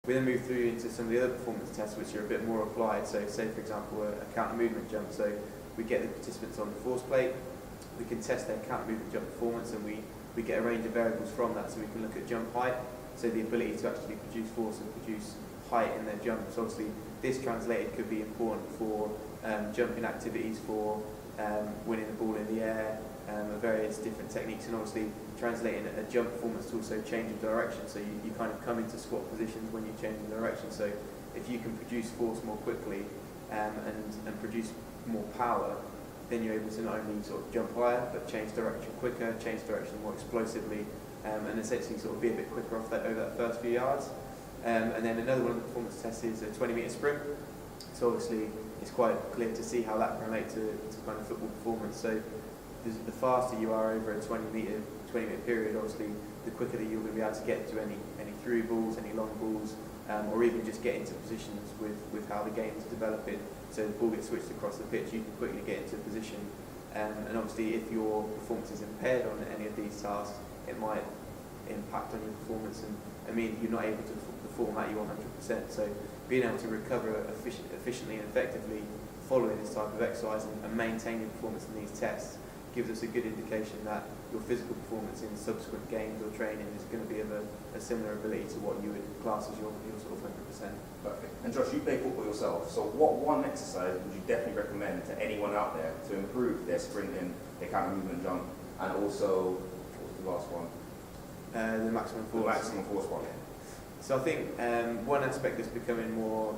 We then move through into some of the other performance tests which are a bit more applied. So say for example a counter movement jump. So we get the participants on the force plate, we can test their counter movement jump performance, and we get a range of variables from that. So we can look at jump height, so the ability to actually produce force and produce height in their jump. So obviously this translated could be important for jumping activities, for winning the ball in the air, various different techniques, and obviously translating a jump performance to also change of direction. So you kind of come into squat positions when you change the direction. So if you can produce force more quickly and produce more power, then you're able to not only sort of jump higher, but change direction quicker, change direction more explosively, and essentially sort of be a bit quicker off over that first few yards. And then another one of the performance tests is a 20-metre sprint. So obviously it's quite clear to see how that can relate to kind of football performance. So the faster you are over a 20-metre period, obviously the quicker that you're going to be able to get to any through balls, any long balls, or even just get into positions with how the game is developing. So the ball gets switched across the pitch, you can quickly get into position. And obviously if your performance is impaired on any of these tasks, it might impact on your performance and mean you're not able to perform at your 100%. So being able to recover efficiently and effectively following this type of exercise and maintain your performance in these tests gives us a good indication that your physical performance in subsequent games or training is going to be of a similar ability to what you would class as your sort of 100%. Perfect. And Josh, you play football yourself, so what one exercise would you definitely recommend to anyone out there to improve their sprinting, their counter movement jump, and also, what was the last one? The maximum force. The maximum force one. So I think one aspect that's becoming more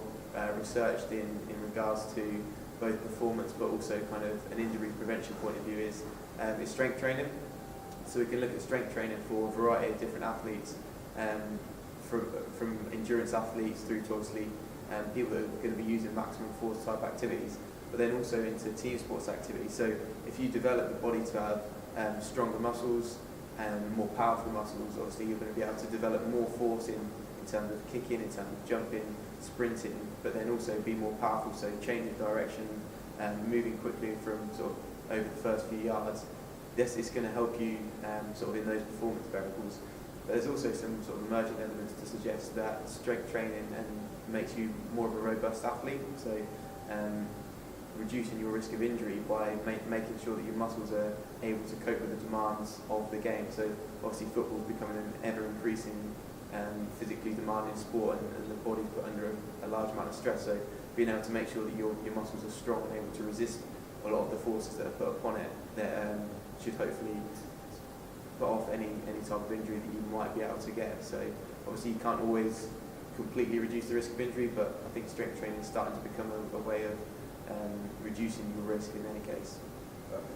researched in regards to both performance but also kind of an injury prevention point of view is strength training. So we can look at strength training for a variety of different athletes, from endurance athletes through to obviously people that are going to be using maximum force type activities, but then also into team sports activities. So if you develop the body to have stronger muscles and more powerful muscles, obviously you're going to be able to develop more force in terms of kicking, in terms of jumping, sprinting, but then also be more powerful, so change of direction and moving quickly from sort of over the first few yards. This is going to help you sort of in those performance variables. But there's also some sort of emerging elements to suggest that strength training makes you more of a robust athlete. So reducing your risk of injury by making sure that your muscles are able to cope with the demands of the game. So obviously football is becoming an ever increasing physically demanding sport, and the body's put under a large amount of stress. So being able to make sure that your muscles are strong and able to resist a lot of the forces that are put upon it, that should hopefully put off any type of injury that you might be able to get. So obviously you can't always completely reduce the risk of injury, but I think strength training is starting to become a way of reducing your risk in any case. Perfect.